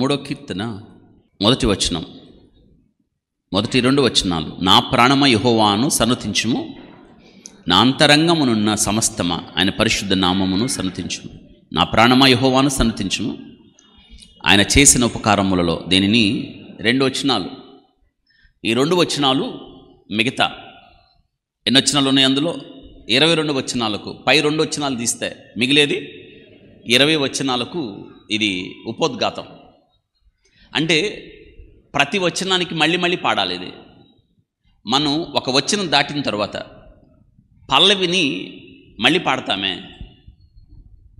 3వ కీర్తన మొదటి వచనం, మొదటి 2 వచనాలు. నా ప్రాణమ యెహోవాను సన్నతించుము, నా అంతరంగమునున్న సమస్తమా ఆయన పరిశుద్ధ నామమును సన్నతించుము. నా ప్రాణమ యెహోవాను సన్నతించుము, ఆయన చేసిన ఉపకారములలో దేనిని. 2 వచనాలు. ఈ 2 వచనాలు మిగతా ఎన్ని వచనాలు ఉన్నాయి అందులో? 22 వచనాలకు పై 2 వచనాలు తీస్తే మిగిలేది 20 వచనాలకు ఇది ఉపోద్ఘాతం. అంటే ప్రతి వచనానికి మళ్ళీ మళ్ళీ పాడాలి. ఇది మనం ఒక వచనం దాటిన తర్వాత పల్లవిని మళ్ళీ పాడతామే,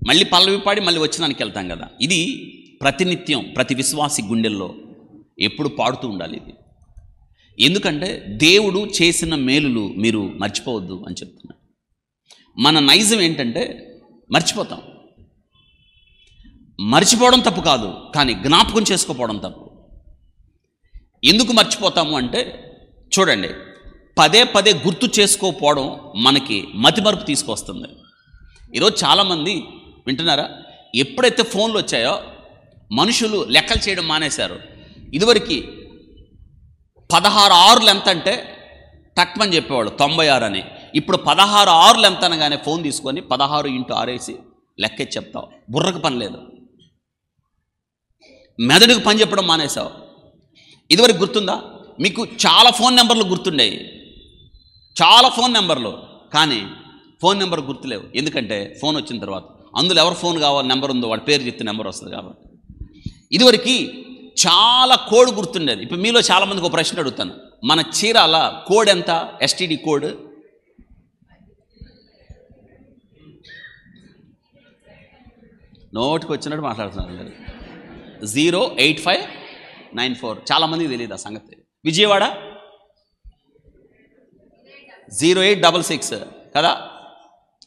మళ్ళీ పల్లవి పాడి మళ్ళీ వచనానికి వెళ్తాం కదా. ఇది ప్రతినిత్యం ప్రతి విశ్వాసి గుండెల్లో ఎప్పుడు పాడుతూ ఉండాలి. ఇది ఎందుకంటే దేవుడు చేసిన మేలులు మీరు మర్చిపోవద్దు అని చెప్తున్నాడు. మన నైజం ఏంటంటే మర్చిపోతాం. మర్చిపోవడం తప్పు కాదు, కానీ జ్ఞాపకం చేసుకోపోవడం తప్పు. ఎందుకు మర్చిపోతాము అంటే చూడండి, పదే పదే గుర్తు చేసుకోపోవడం మనకి మతిమరుపు తీసుకొస్తుంది. ఈరోజు చాలామంది వింటున్నారా, ఎప్పుడైతే ఫోన్లు వచ్చాయో మనుషులు లెక్కలు చేయడం మానేశారు. ఇదివరకు 16 ఆరులు ఎంత అంటే తక్కువని చెప్పేవాళ్ళు 96 అని. ఇప్పుడు 16 ఆరులు ఎంత అనగానే ఫోన్ తీసుకొని 16 × 6 వేసి లెక్కెచ్చి చెప్తావు. బుర్రకు పని లేదు, మెదడుకు పని చెప్పడం మానేసావు. ఇదివరకు గుర్తుందా మీకు? చాలా ఫోన్ నెంబర్లు గుర్తుండేవి, చాలా ఫోన్ నెంబర్లు, కానీ ఫోన్ నెంబర్ గుర్తులేవు. ఎందుకంటే ఫోన్ వచ్చిన తర్వాత అందులో ఎవరు ఫోన్ కావాలి నెంబర్ ఉందో వాడి పేరు చెప్తే నెంబర్ వస్తుంది కాబట్టి. ఇదివరకు చాలా కోడ్ గుర్తుండేది. ఇప్పుడు మీలో చాలామందికి ఒక ప్రశ్న అడుగుతాను, మన చీరాల కోడ్ ఎంత? ఎస్టీడీ కోడ్ నోటికి వచ్చినట్టు మాట్లాడుతున్నారు. 08594. చాలామందికి తెలియదు ఆ సంగతి. విజయవాడ 0866 కదా.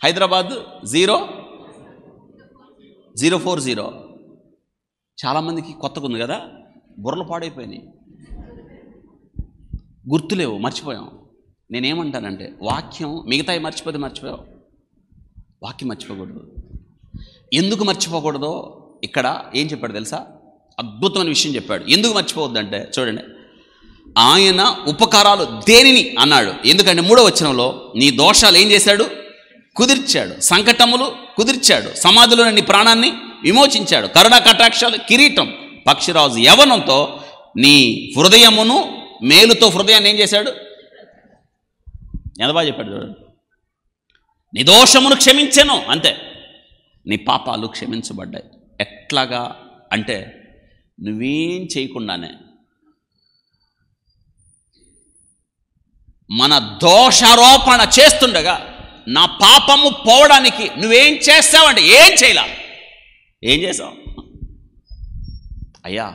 హైదరాబాద్ 040. చాలామందికి కొత్తగా ఉంది కదా, బుర్రలు పాడైపోయినాయి, గుర్తులేవు, మర్చిపోయాం. నేనేమంటానంటే వాక్యం మిగతాయి మర్చిపోయావు, వాక్యం మర్చిపోకూడదు. ఎందుకు మర్చిపోకూడదో ఇక్కడ ఏం చెప్పాడు తెలుసా? అద్భుతమైన విషయం చెప్పాడు. ఎందుకు మర్చిపోవద్దంటే చూడండి, ఆయన ఉపకారాలు దేనిని అన్నాడు. ఎందుకంటే 3వ వచనంలో నీ దోషాలు ఏం చేశాడు? కుదిర్చాడు. సంకటములు కుదిర్చాడు. సమాధిలో నీ ప్రాణాన్ని విమోచించాడు. కరుణా కటాక్షాలు కిరీటం, పక్షిరాజు యవనంతో నీ హృదయమును మేలుతో హృదయాన్ని ఏం చేశాడు? ఎంత బాగా చెప్పాడు చూడండి. నీ దోషమును క్షమించెను, అంతే. నీ పాపాలు క్షమించబడ్డాయి. ఎట్లాగా అంటే నువ్వేం చేయకుండానే మన దోషారోపణ చేస్తుండగా నా పాపము పోవడానికి నువ్వేం చేస్తావంటే ఏం చేయలా. ఏం చేసావు? అయ్యా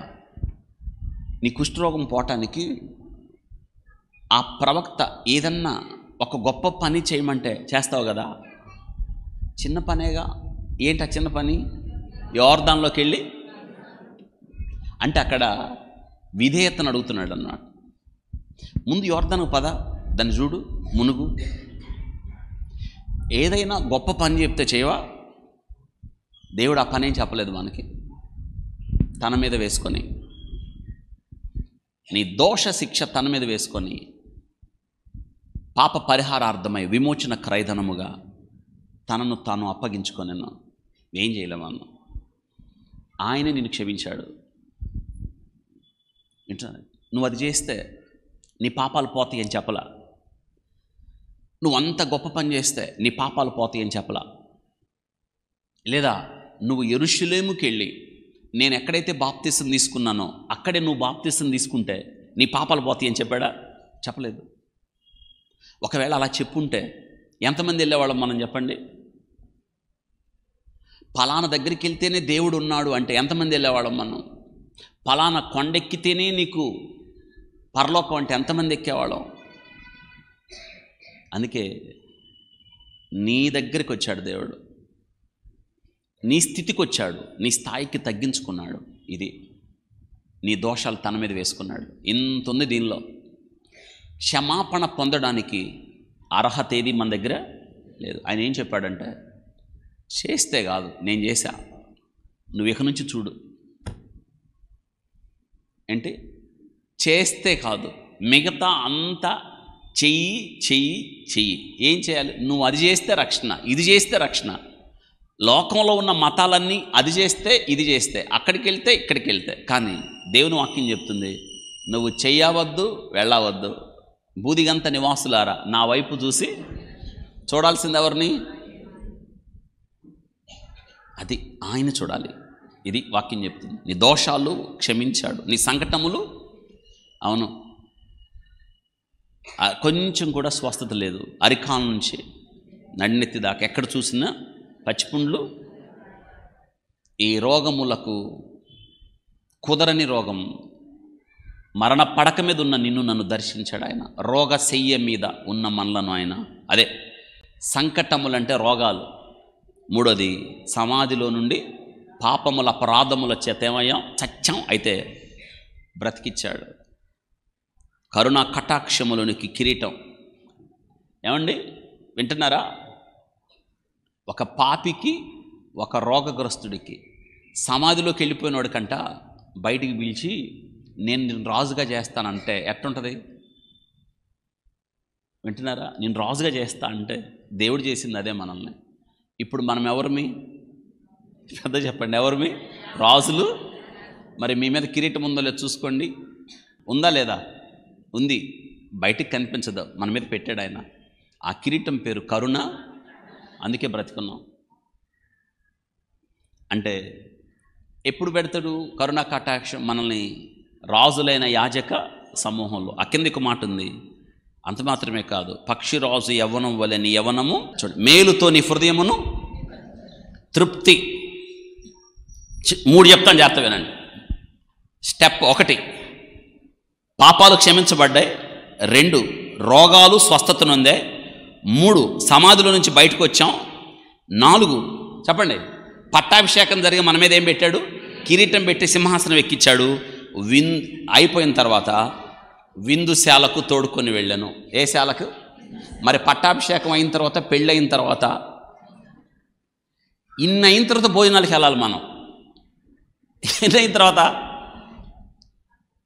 నీ కుష్ఠరోగం పోవటానికి ఆ ప్రవక్త ఏదన్నా ఒక గొప్ప పని చేయమంటే చేస్తావు కదా. చిన్న పనేగా. ఏంటి ఆ చిన్న పని? యోర్దాన్లోకి వెళ్ళి, అంటే అక్కడ విధేయతను అడుగుతున్నాడు అన్నమాట. ముందు యోర్దాను పద, దాన్ని చూడు, మునుగు. ఏదైనా గొప్ప పని చెప్తే చేయవా? దేవుడు ఆ పని ఏం చెప్పలేదు మనకి. తన మీద వేసుకొని, నీ దోష శిక్ష తన మీద వేసుకొని పాప పరిహారార్థమై విమోచన క్రయధనముగా తనను తాను అప్పగించుకొని ఏం చేయలేమన్న ఆయన నిన్ను క్షమించాడు. నువ్వు అది చేస్తే నీ పాపాలు పోతాయి అని చెప్పలా. నువ్వు అంత గొప్ప పని చేస్తే నీ పాపాలు పోతాయి అని చెప్పలా. లేదా నువ్వు యెరూషలేముకి వెళ్ళి నేను ఎక్కడైతే బాప్తిసం తీసుకున్నానో అక్కడే నువ్వు బాప్తిసం తీసుకుంటే నీ పాపాలు పోతాయి అని చెప్పాడా? చెప్పలేదు. ఒకవేళ అలా చెప్పుంటే ఎంతమంది వెళ్ళేవాళ్ళం మనం చెప్పండి? పలానా దగ్గరికి వెళ్తేనే దేవుడు ఉన్నాడు అంటే ఎంతమంది వెళ్ళేవాళ్ళం మనం? పలానా కొండెక్కితేనే నీకు పరలోకం అంటే ఎంతమంది ఎక్కేవాళ్ళం? అందుకే నీ దగ్గరికి వచ్చాడు దేవుడు, నీ స్థితికి వచ్చాడు, నీ స్థాయికి తగ్గించుకున్నాడు. ఇది నీ దోషాలు తన మీద వేసుకున్నాడు. ఇంత ఉంది దీనిలో. క్షమాపణ పొందడానికి అర్హత ఏది మన దగ్గర లేదు. ఆయన ఏం చెప్పాడంటే చేస్తే కాదు, నేను చేశా, నువ్వు ఇక నుంచి చూడు. ఏంటి? చేస్తే కాదు, మిగతా అంతా చెయ్యి చెయ్యి చెయ్యి. ఏం చేయాలి? నువ్వు అది చేస్తే రక్షణ, ఇది చేస్తే రక్షణ. లోకంలో ఉన్న మతాలన్నీ అది చేస్తే ఇది చేస్తే, అక్కడికి వెళ్తే ఇక్కడికి వెళ్తే. కానీ దేవుని వాక్యం చెప్తుంది, నువ్వు చెయ్యవద్దు, వెళ్ళవద్దు. బూదిగంత నివాసులారా నా వైపు చూసి చూడాల్సింది ఎవరిని? అది ఆయన చూడాలి. ఇది వాక్యం చెప్తుంది. నీ దోషాలు క్షమించాడు, నీ సంకటములు. అవును, కొంచెం కూడా స్వస్థత లేదు. అరికాల నుంచి నడినెత్తి దాకా ఎక్కడ చూసినా పచ్చిపుండ్లు. ఈ రోగములకు కుదరని రోగం, మరణ పడక మీద ఉన్న నిన్ను నన్ను దర్శించాడు ఆయన. రోగశయ్య మీద ఉన్న మనలను ఆయన, అదే సంకటములంటే రోగాలు. మూడోది, సమాధిలో నుండి పాపముల అపరాధముల చేత ఏమయ్యాం? చచ్చాం. అయితే బ్రతికిచ్చాడు. కరుణా కటాక్షములోనికి కిరీటం. ఏమండి వింటున్నారా? ఒక పాపికి, ఒక రోగగ్రస్తుడికి సమాధిలోకి వెళ్ళిపోయినోడి కంట బయటికి పిలిచి నేను రాజుగా చేస్తానంటే ఎట్టుంటుంది? వింటున్నారా? నేను రాజుగా చేస్తా అంటే దేవుడు చేసింది అదే మనల్ని. ఇప్పుడు మనం ఎవరిమి? పెద్ద చెప్పండి, ఎవరిమి? రాజులు. మరి మీ మీద కిరీటం ఉందో లేదో చూసుకోండి. ఉందా లేదా? ఉంది. బయటికి కనిపించదు, మన మీద పెట్టాడు ఆయన. ఆ కిరీటం పేరు కరుణ. అందుకే బ్రతికున్నాం. అంటే ఎప్పుడు పెడతాడు కరుణా కటాక్షం? మనల్ని రాజులైన యాజక సమూహంలో. ఆ కిందికి మాట ఉంది, అంత మాత్రమే కాదు, పక్షిరాజు యవ్వనం వలె నీ యవ్వనము చూడు, మేలుతో నీ హృదయమును తృప్తి. 3 చెప్తాను, జాగ్రత్త వినండి. స్టెప్ 1, పాపాలు క్షమించబడ్డాయి. 2, రోగాలు స్వస్థత నొందాయి. 3, సమాధిలో నుంచి బయటకు వచ్చాం. 4, చెప్పండి, పట్టాభిషేకం జరిగి మన మీద ఏం పెట్టాడు? కిరీటం పెట్టి సింహాసనం ఎక్కించాడు. అయిపోయిన తర్వాత విందుశాలకు తోడుకొని వెళ్ళాను. ఏ శాలకు? మరి పట్టాభిషేకం అయిన తర్వాత, పెళ్ళయిన తర్వాత, ఇన్ని అయిన తర్వాత భోజనాలకు వెళ్ళాలి మనం. ఇన్ని అయిన తర్వాత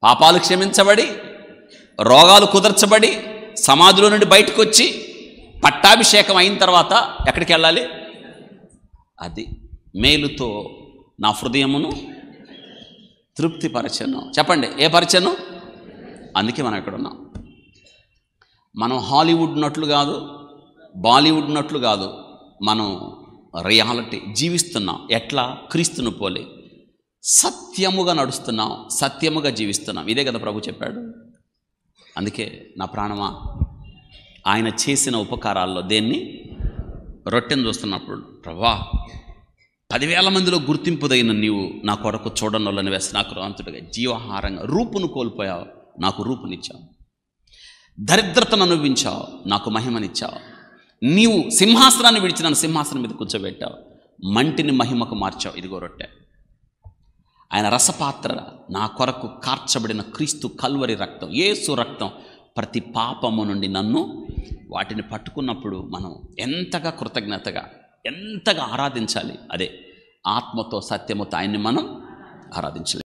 పాపాలు క్షమించబడి, రోగాలు కుదర్చబడి, సమాధిలో నుండి బయటకు వచ్చి, పట్టాభిషేకం అయిన తర్వాత ఎక్కడికి వెళ్ళాలి? అది మేలుతో నా హృదయమును తృప్తిపరచను. చెప్పండి, ఏ పరచను? అందుకే మనం ఇక్కడ ఉన్నాం. మనం హాలీవుడ్ నట్లు కాదు, బాలీవుడ్ నట్లు కాదు, మనం రియాలిటీ జీవిస్తున్నాం. ఎట్లా? క్రీస్తును పోలి సత్యముగా నడుస్తున్నాం, సత్యముగా జీవిస్తున్నాం. ఇదే కదా ప్రభు చెప్పాడు. అందుకే నా ప్రాణమా, ఆయన చేసిన ఉపకారాల్లో దేన్ని? రొట్టెను చూస్తున్నప్పుడు, ప్రభా 10,000 మందిలో గుర్తింపుదగిన నీవు నా కొరకు చూడనొల్లని వ్యసనాక్రాంతుడిగా జీవాహారంగా రూపును కోల్పోయావు, నాకు రూపునిచ్చావు. దరిద్రతను అనుభవించావు, నాకు మహిమనిచ్చావు. నీవు సింహాసనాన్ని విడిచి నన్ను సింహాసనం మీద కూర్చోబెట్టావు. మంటిని మహిమకు మార్చావు. ఇదిగో రొట్టె. ఆయన రసపాత్ర, నా కొరకు కార్చబడిన క్రీస్తు కల్వరి రక్తం, యేసు రక్తం. ప్రతి పాపము నుండి నన్ను, వాటిని పట్టుకున్నప్పుడు మనం ఎంతగా కృతజ్ఞతగా, ఎంతగా ఆరాధించాలి. అదే ఆత్మతో సత్యముతో ఆయన్ని మనం ఆరాధించాలి.